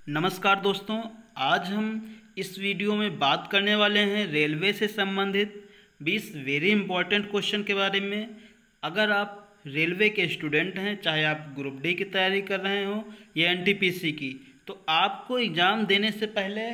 नमस्कार दोस्तों, आज हम इस वीडियो में बात करने वाले हैं रेलवे से संबंधित 20 वेरी इंपॉर्टेंट क्वेश्चन के बारे में। अगर आप रेलवे के स्टूडेंट हैं, चाहे आप ग्रुप डी की तैयारी कर रहे हो या एनटीपीसी की, तो आपको एग्ज़ाम देने से पहले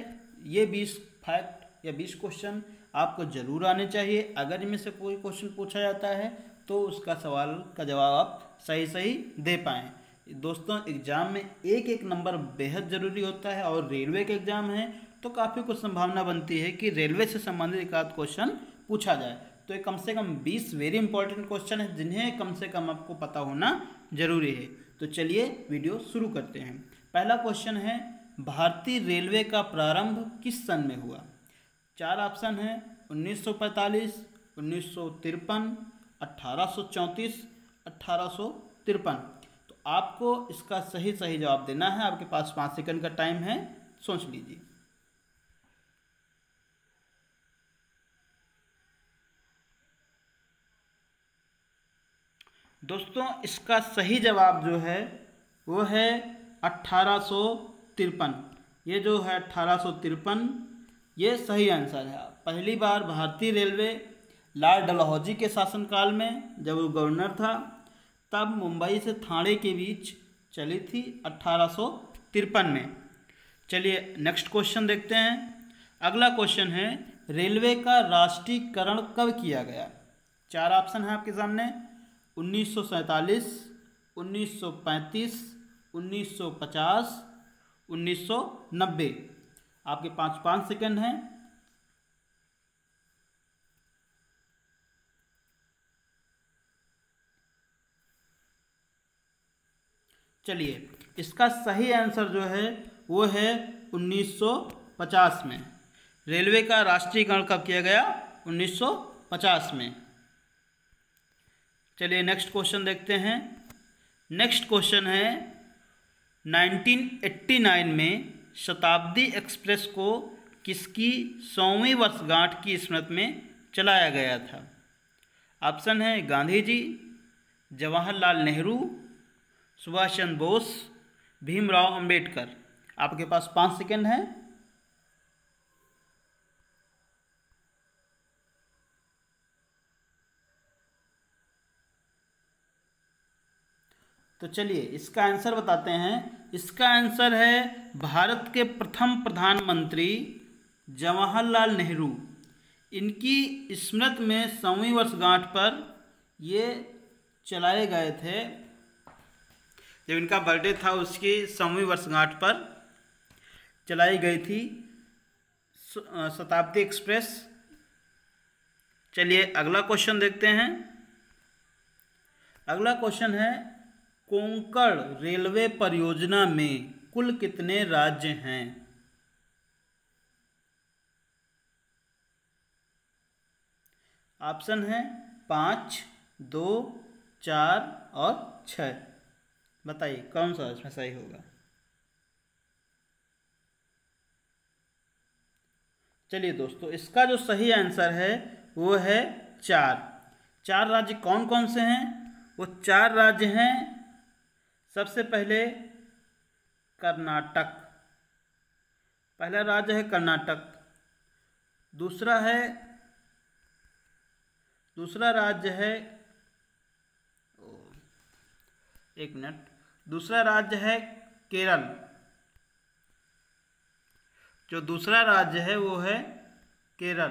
ये 20 फैक्ट या 20 क्वेश्चन आपको ज़रूर आने चाहिए। अगर इनमें से कोई क्वेश्चन पूछा जाता है तो उसका सवाल का जवाब आप सही दे पाएँ। दोस्तों, एग्ज़ाम में एक एक नंबर बेहद ज़रूरी होता है और रेलवे के एग्ज़ाम है तो काफ़ी कुछ संभावना बनती है कि रेलवे से संबंधित एक आध क्वेश्चन पूछा जाए। तो ये कम से कम 20 वेरी इंपॉर्टेंट क्वेश्चन है जिन्हें कम से कम आपको पता होना ज़रूरी है। तो चलिए वीडियो शुरू करते हैं। पहला क्वेश्चन है, भारतीय रेलवे का प्रारंभ किस सन में हुआ? 4 ऑप्शन है, 1945, 1953, 1834, 1853। तो आपको इसका सही जवाब देना है। आपके पास 5 सेकंड का टाइम है, सोच लीजिए। दोस्तों, इसका सही जवाब जो है वो है 1853। ये जो है 1853 ये सही आंसर है। पहली बार भारतीय रेलवे लॉर्ड डलहौजी के शासनकाल में, जब वो गवर्नर था, तब मुंबई से ठाणे के बीच चली थी 1853 में। चलिए नेक्स्ट क्वेश्चन देखते हैं। अगला क्वेश्चन है, रेलवे का राष्ट्रीयकरण कब किया गया? 4 ऑप्शन है आपके सामने, 1947, 1935, 1950, 1990। आपके 5 सेकंड हैं। चलिए, इसका सही आंसर जो है वो है 1950 में। रेलवे का राष्ट्रीयकरण कब किया गया? 1950 में। चलिए नेक्स्ट क्वेश्चन देखते हैं। नेक्स्ट क्वेश्चन है, 1989 में शताब्दी एक्सप्रेस को किसकी 100वीं वर्षगांठ की स्मृति में चलाया गया था? ऑप्शन है, गांधी जी, जवाहरलाल नेहरू, सुभाष चंद्र बोस, भीमराव अंबेडकर। आपके पास 5 सेकंड हैं। तो चलिए इसका आंसर बताते हैं। इसका आंसर है भारत के प्रथम प्रधानमंत्री जवाहरलाल नेहरू। इनकी स्मृति में 100वीं वर्षगांठ पर ये चलाए गए थे। जब इनका बर्थडे था उसकी 100वीं वर्षगांठ पर चलाई गई थी शताब्दी एक्सप्रेस। चलिए अगला क्वेश्चन देखते हैं। अगला क्वेश्चन है, कोंकण रेलवे परियोजना में कुल कितने राज्य हैं? ऑप्शन है 5, 2, 4 और 6। बताइए कौन सा इसमें सही होगा? चलिए दोस्तों, इसका जो सही आंसर है वो है 4। 4 राज्य कौन कौन से हैं? वो 4 राज्य हैं। सबसे पहले कर्नाटक, पहला राज्य है कर्नाटक। दूसरा राज्य है, एक मिनट, दूसरा राज्य है केरल। जो दूसरा राज्य है वो है केरल।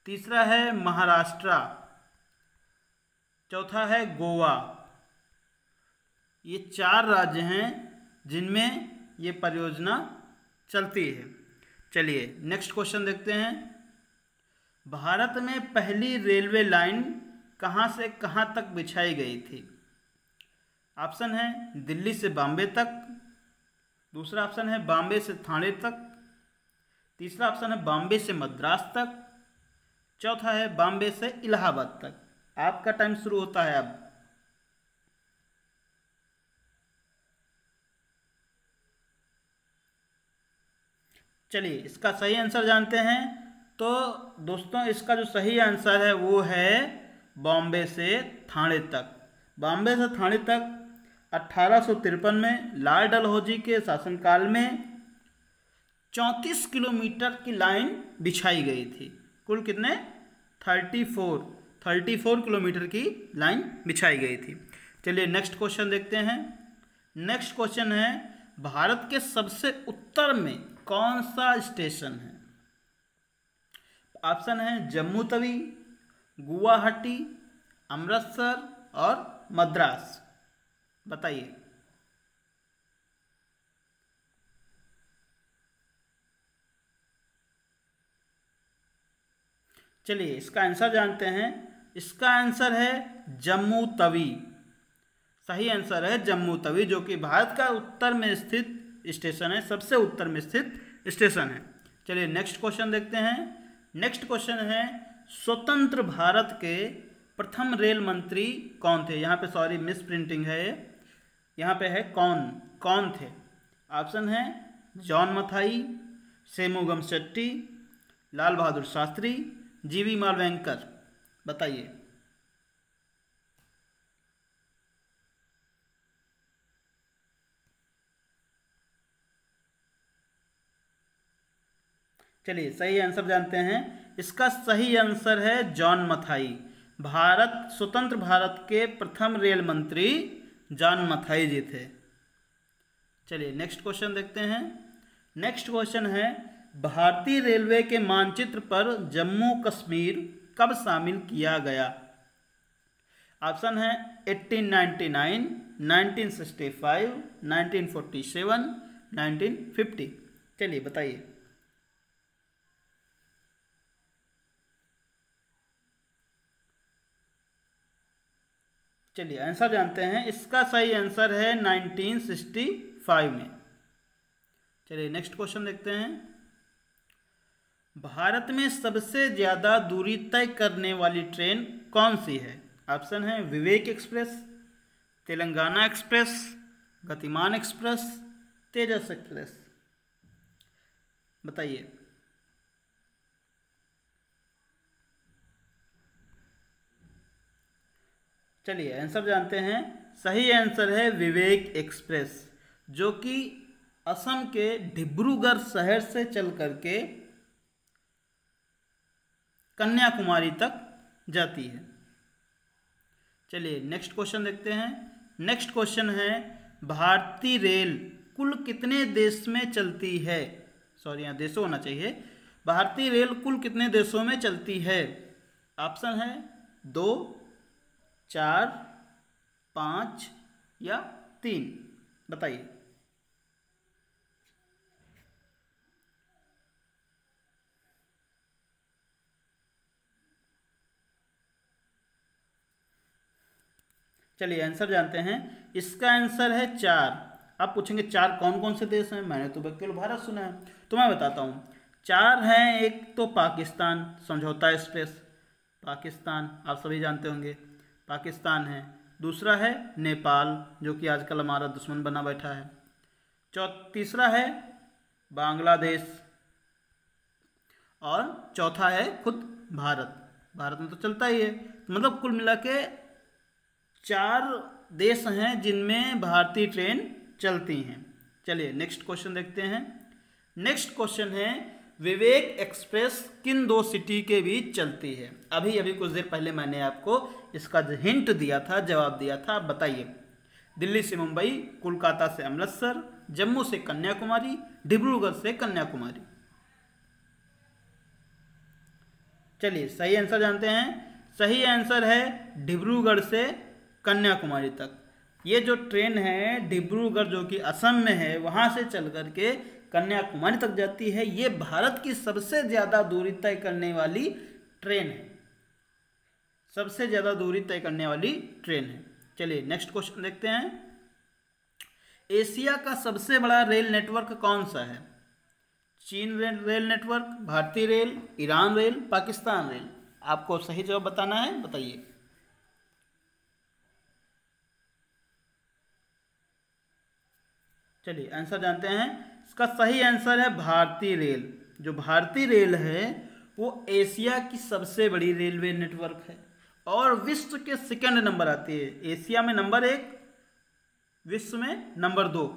तीसरा है महाराष्ट्र। चौथा है गोवा। ये 4 राज्य हैं जिनमें ये परियोजना चलती है। चलिए नेक्स्ट क्वेश्चन देखते हैं। भारत में पहली रेलवे लाइन कहाँ से कहाँ तक बिछाई गई थी? ऑप्शन है, दिल्ली से बॉम्बे तक। दूसरा ऑप्शन है बॉम्बे से ठाणे तक। तीसरा ऑप्शन है बॉम्बे से मद्रास तक। चौथा है बॉम्बे से इलाहाबाद तक। आपका टाइम शुरू होता है अब। चलिए इसका सही आंसर जानते हैं। तो दोस्तों, इसका जो सही आंसर है वो है बॉम्बे से ठाणे तक। बॉम्बे से ठाणे तक 1853 में लाल डलहौजी के शासनकाल में 34 किलोमीटर की लाइन बिछाई गई थी। कुल कितने? 34 किलोमीटर की लाइन बिछाई गई थी। चलिए नेक्स्ट क्वेश्चन देखते हैं। नेक्स्ट क्वेश्चन है, भारत के सबसे उत्तर में कौन सा स्टेशन है? ऑप्शन है जम्मू तवी, गुवाहाटी, अमृतसर और मद्रास। बताइए। चलिए इसका आंसर जानते हैं। इसका आंसर है जम्मू तवी। सही आंसर है जम्मू तवी, जो कि भारत का उत्तर में स्थित स्टेशन है, सबसे उत्तर में स्थित स्टेशन है। चलिए नेक्स्ट क्वेश्चन देखते हैं। नेक्स्ट क्वेश्चन है, स्वतंत्र भारत के प्रथम रेल मंत्री कौन थे? यहाँ पे सॉरी मिस प्रिंटिंग है, यहाँ पे है कौन थे। ऑप्शन है जॉन मथाई, शेमुगम शेट्टी, लाल बहादुर शास्त्री, जीवी मालवंकर। बताइए। चलिए सही आंसर जानते हैं। इसका सही आंसर है जॉन मथाई। स्वतंत्र भारत के प्रथम रेल मंत्री जॉन मथाई जी थे। चलिए नेक्स्ट क्वेश्चन देखते हैं। नेक्स्ट क्वेश्चन है, भारतीय रेलवे के मानचित्र पर जम्मू कश्मीर कब शामिल किया गया? ऑप्शन है 1899, 1965, 1947, 1950। चलिए बताइए। चलिए आंसर जानते हैं। इसका सही आंसर है 1965 में। चलिए नेक्स्ट क्वेश्चन देखते हैं। भारत में सबसे ज़्यादा दूरी तय करने वाली ट्रेन कौन सी है? ऑप्शन है विवेक एक्सप्रेस, तेलंगाना एक्सप्रेस, गतिमान एक्सप्रेस, तेजस एक्सप्रेस। बताइए। चलिए आंसर जानते हैं। सही आंसर है विवेक एक्सप्रेस, जो कि असम के डिब्रूगढ़ शहर से चल करके कन्याकुमारी तक जाती है। चलिए नेक्स्ट क्वेश्चन देखते हैं। नेक्स्ट क्वेश्चन है, भारतीय रेल कुल कितने देश में चलती है? सॉरी यहाँ देशों होना चाहिए। भारतीय रेल कुल कितने देशों में चलती है? ऑप्शन है 2, 4, 5 या 3। बताइए। चलिए आंसर जानते हैं। इसका आंसर है 4। आप पूछेंगे 4 कौन कौन से देश हैं? मैंने तो केवल भारत सुना है, तो मैं बताता हूँ। 4 हैं। एक तो पाकिस्तान, समझौता एक्सप्रेस, पाकिस्तान आप सभी जानते होंगे, पाकिस्तान है। दूसरा है नेपाल, जो कि आजकल हमारा दुश्मन बना बैठा है। तीसरा है बांग्लादेश और चौथा है खुद भारत। भारत में तो चलता ही है, मतलब कुल मिला के 4 देश हैं जिनमें भारतीय ट्रेन चलती हैं। चलिए नेक्स्ट क्वेश्चन देखते हैं। नेक्स्ट क्वेश्चन है, विवेक एक्सप्रेस किन 2 सिटी के बीच चलती है? अभी अभी कुछ देर पहले मैंने आपको इसका हिंट दिया था, जवाब दिया था। बताइए। दिल्ली से मुंबई, कोलकाता से अमृतसर, जम्मू से कन्याकुमारी, डिब्रूगढ़ से कन्याकुमारी। चलिए सही आंसर जानते हैं। सही आंसर है डिब्रूगढ़ से कन्याकुमारी तक। ये जो ट्रेन है डिब्रूगढ़, जो कि असम में है, वहाँ से चल करके कन्याकुमारी तक जाती है। ये भारत की सबसे ज़्यादा दूरी तय करने वाली ट्रेन है, सबसे ज़्यादा दूरी तय करने वाली ट्रेन है। चलिए नेक्स्ट क्वेश्चन देखते हैं। एशिया का सबसे बड़ा रेल नेटवर्क कौन सा है? चीन रेल नेटवर्क, भारतीय rail, Iran rail, Pakistan rail. आपको सही जवाब बताना है, बताइए। चलिए आंसर जानते हैं। इसका सही आंसर है भारतीय रेल। जो भारतीय रेल है वो एशिया की सबसे बड़ी रेलवे नेटवर्क है और विश्व के सेकंड नंबर आती है। एशिया में नंबर 1 विश्व में नंबर 2,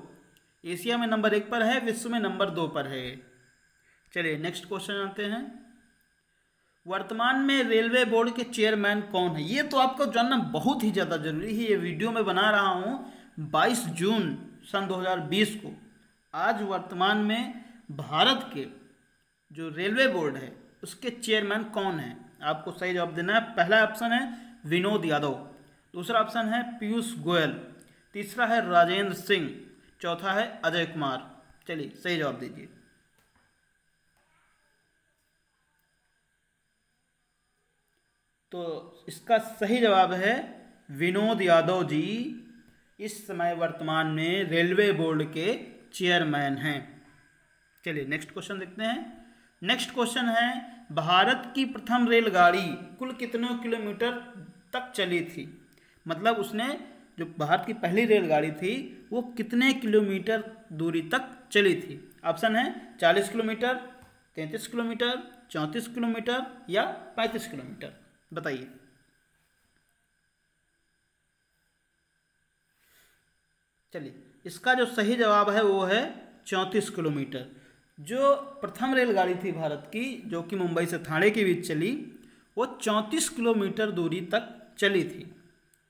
एशिया में नंबर 1 पर है, विश्व में नंबर 2 पर है। चलिए नेक्स्ट क्वेश्चन आते हैं। वर्तमान में रेलवे बोर्ड के चेयरमैन कौन है? ये तो आपको जानना बहुत ही ज़्यादा जरूरी है। ये वीडियो मैं बना रहा हूँ 22 जून सन 2020 को। आज वर्तमान में भारत के जो रेलवे बोर्ड है उसके चेयरमैन कौन है? आपको सही जवाब देना है। पहला ऑप्शन है विनोद यादव, दूसरा ऑप्शन है पीयूष गोयल, तीसरा है राजेंद्र सिंह, चौथा है अजय कुमार। चलिए सही जवाब दीजिए। तो इसका सही जवाब है विनोद यादव जी इस समय वर्तमान में रेलवे बोर्ड के चेयरमैन हैं। चलिए नेक्स्ट क्वेश्चन देखते हैं। नेक्स्ट क्वेश्चन है भारत की प्रथम रेलगाड़ी कुल कितने किलोमीटर तक चली थी? मतलब उसने जो भारत की पहली रेलगाड़ी थी वो कितने किलोमीटर दूरी तक चली थी? ऑप्शन है 40 किलोमीटर, 33 किलोमीटर, 34 किलोमीटर या 35 किलोमीटर। बताइए। चलिए इसका जो सही जवाब है वो है 34 किलोमीटर। जो प्रथम रेलगाड़ी थी भारत की जो कि मुंबई से ठाणे के बीच चली वो 34 किलोमीटर दूरी तक चली थी।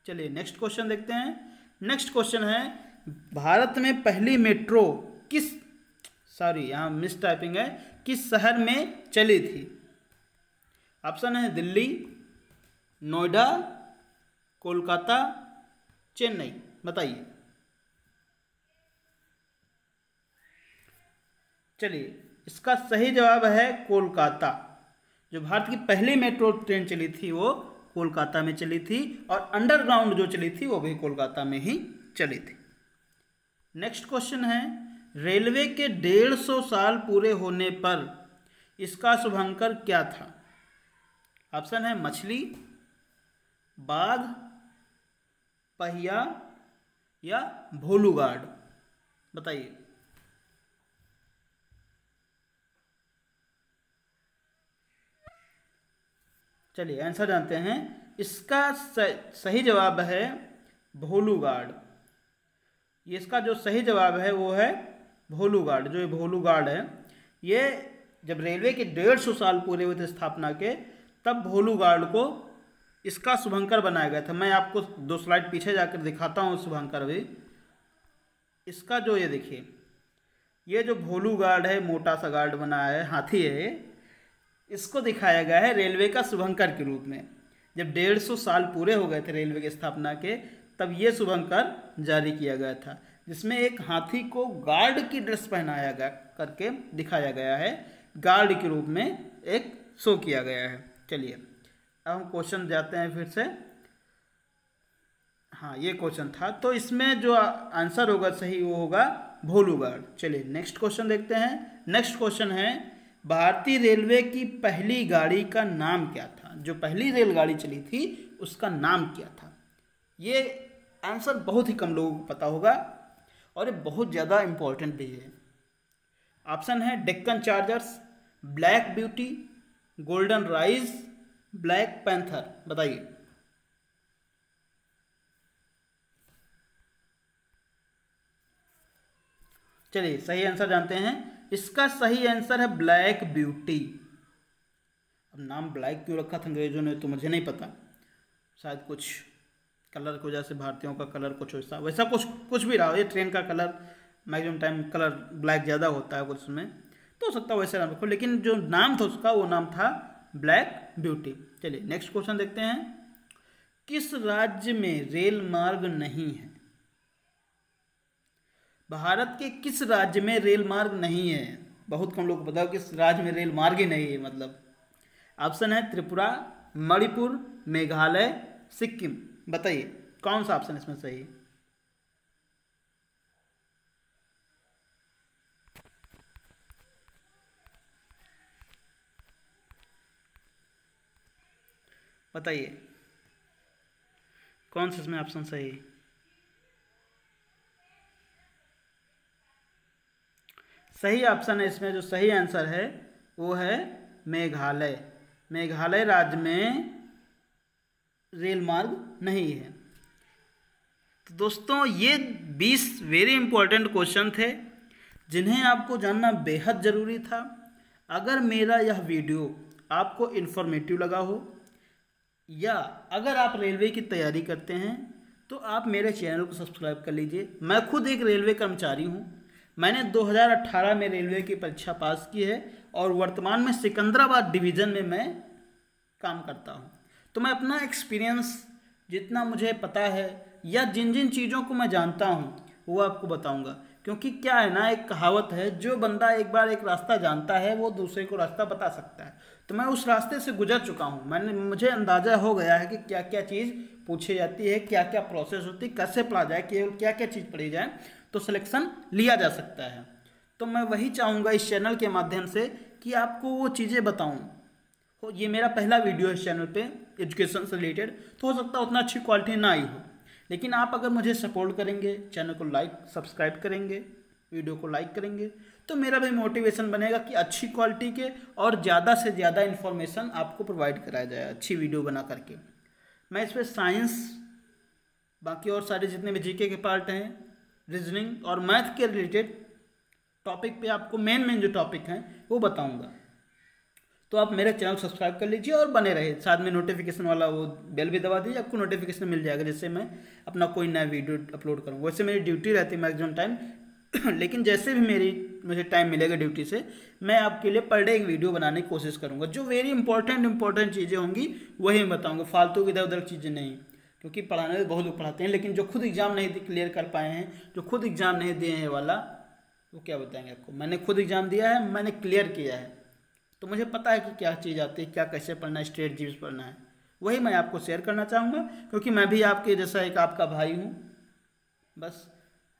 चलिए नेक्स्ट क्वेश्चन देखते हैं। नेक्स्ट क्वेश्चन है भारत में पहली मेट्रो यहाँ मिस टाइपिंग है, किस शहर में चली थी? ऑप्शन है दिल्ली, नोएडा, कोलकाता, चेन्नई। बताइए। चलिए इसका सही जवाब है कोलकाता। जो भारत की पहली मेट्रो ट्रेन चली थी वो कोलकाता में चली थी और अंडरग्राउंड जो चली थी वो भी कोलकाता में ही चली थी। नेक्स्ट क्वेश्चन है रेलवे के 150 साल पूरे होने पर इसका शुभंकर क्या था? ऑप्शन है मछली, बाघ, पहिया या भोलू गार्ड। बताइए। चलिए आंसर जानते हैं। इसका सही जवाब है भोलू गार्ड। ये इसका जो सही जवाब है वो है भोलू गार्ड। जो ये भोलू गार्ड है ये जब रेलवे के 150 साल पूरे हुए थे स्थापना के तब भोलू गार्ड को इसका शुभंकर बनाया गया था। मैं आपको 2 स्लाइड पीछे जाकर दिखाता हूँ शुभंकर भी। इसका जो ये देखिए ये जो भोलू गार्ड है मोटा सा गार्ड बना है, हाथी है, इसको दिखाया गया है रेलवे का शुभंकर के रूप में। जब 150 साल पूरे हो गए थे रेलवे की स्थापना के तब ये शुभंकर जारी किया गया था जिसमें एक हाथी को गार्ड की ड्रेस पहनाया गया करके दिखाया गया है, गार्ड के रूप में एक शो किया गया है। चलिए अब हम क्वेश्चन जाते हैं फिर से। हाँ ये क्वेश्चन था तो इसमें जो आंसर होगा सही वो होगा भोलू गार्ड। चलिए नेक्स्ट क्वेश्चन देखते हैं। नेक्स्ट क्वेश्चन है भारतीय रेलवे की पहली गाड़ी का नाम क्या था? जो पहली रेलगाड़ी चली थी उसका नाम क्या था? ये आंसर बहुत ही कम लोगों को पता होगा और ये बहुत ज़्यादा इम्पोर्टेंट भी है। ऑप्शन है Deccan chargers, black beauty, golden rise, black panther. बताइए। चलिए सही आंसर जानते हैं। इसका सही आंसर है ब्लैक ब्यूटी। अब नाम ब्लैक क्यों रखा था अंग्रेजों ने तो मुझे नहीं पता, शायद कुछ कलर की वजह से, भारतीयों का कलर कुछ वैसा कुछ भी रहा। ये ट्रेन का colour maximum time colour black ज़्यादा होता है कुछ उसमें, तो हो सकता है वैसे नाम रखो, लेकिन जो नाम था उसका वो नाम था ब्लैक ब्यूटी। चलिए नेक्स्ट क्वेश्चन देखते हैं। किस राज्य में रेल मार्ग नहीं है? भारत के किस राज्य में रेल मार्ग नहीं है? बहुत कम लोग को पता हो किस राज्य में रेल मार्ग ही नहीं है। मतलब ऑप्शन है त्रिपुरा, मणिपुर, मेघालय, सिक्किम। बताइए कौन सा ऑप्शन इसमें सही है? बताइए कौन सा इसमें ऑप्शन सही है? सही ऑप्शन है इसमें जो सही आंसर है वो है मेघालय। मेघालय राज्य में रेल मार्ग नहीं है। तो दोस्तों ये 20 वेरी इंपॉर्टेंट क्वेश्चन थे जिन्हें आपको जानना बेहद ज़रूरी था। अगर मेरा यह वीडियो आपको इन्फॉर्मेटिव लगा हो या अगर आप रेलवे की तैयारी करते हैं तो आप मेरे चैनल को सब्सक्राइब कर लीजिए। मैं खुद एक रेलवे कर्मचारी हूं। मैंने 2018 में रेलवे की परीक्षा पास की है और वर्तमान में सिकंदराबाद डिवीज़न में मैं काम करता हूं। तो मैं अपना एक्सपीरियंस जितना मुझे पता है या जिन जिन चीज़ों को मैं जानता हूं वो आपको बताऊंगा। क्योंकि क्या है ना, एक कहावत है, जो बंदा एक बार एक रास्ता जानता है वो दूसरे को रास्ता बता सकता है। तो मैं उस रास्ते से गुजर चुका हूँ। मुझे अंदाज़ा हो गया है कि क्या क्या चीज़ पूछी जाती है, क्या क्या प्रोसेस होती है, कैसे पढ़ा जाए, केवल क्या क्या चीज़ पढ़ी जाए तो सिलेक्शन लिया जा सकता है। तो मैं वही चाहूँगा इस चैनल के माध्यम से कि आपको वो चीज़ें बताऊँ। तो ये मेरा पहला वीडियो है इस चैनल पे एजुकेशन से रिलेटेड, तो हो सकता है उतना अच्छी क्वालिटी ना आई हो, लेकिन आप अगर मुझे सपोर्ट करेंगे, चैनल को लाइक सब्सक्राइब करेंगे, वीडियो को लाइक करेंगे, तो मेरा भी मोटिवेशन बनेगा कि अच्छी क्वालिटी के और ज़्यादा से ज़्यादा इन्फॉर्मेशन आपको प्रोवाइड कराया जाए अच्छी वीडियो बना करके। मैं इस पर साइंस, बाकी और सारे जितने भी जीके के पार्ट हैं, रीजनिंग और मैथ के रिलेटेड टॉपिक पे आपको मेन जो टॉपिक हैं वो बताऊंगा। तो आप मेरे चैनल सब्सक्राइब कर लीजिए और बने रहे, साथ में नोटिफिकेशन वाला वो बेल भी दबा दीजिए, आपको नोटिफिकेशन मिल जाएगा जिससे मैं अपना कोई नया वीडियो अपलोड करूँ। वैसे मेरी ड्यूटी रहती है मैक्सिमम टाइम लेकिन जैसे भी मुझे टाइम मिलेगा ड्यूटी से, मैं आपके लिए पर डे एक वीडियो बनाने की कोशिश करूँगा। जो वेरी इंपॉर्टेंट चीज़ें होंगी वही मैं बताऊँगा, फालतू की इधर उधर चीज़ें नहीं। क्योंकि पढ़ाने में बहुत लोग पढ़ाते हैं लेकिन जो खुद एग्ज़ाम नहीं क्लियर कर पाए हैं, जो खुद एग्ज़ाम नहीं दिए हैं वाला, वो क्या बताएंगे आपको। मैंने खुद एग्ज़ाम दिया है, मैंने क्लियर किया है, तो मुझे पता है कि क्या चीज़ आती है, क्या कैसे पढ़ना है, स्ट्रेटजीज पढ़ना है। वही मैं आपको शेयर करना चाहूँगा क्योंकि मैं भी आपके जैसा एक आपका भाई हूँ। बस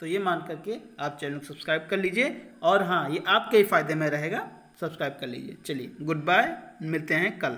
तो ये मान करके आप चैनल को सब्सक्राइब कर लीजिए और हाँ, ये आपके ही फ़ायदे में रहेगा, सब्सक्राइब कर लीजिए। चलिए गुड बाय, मिलते हैं कल।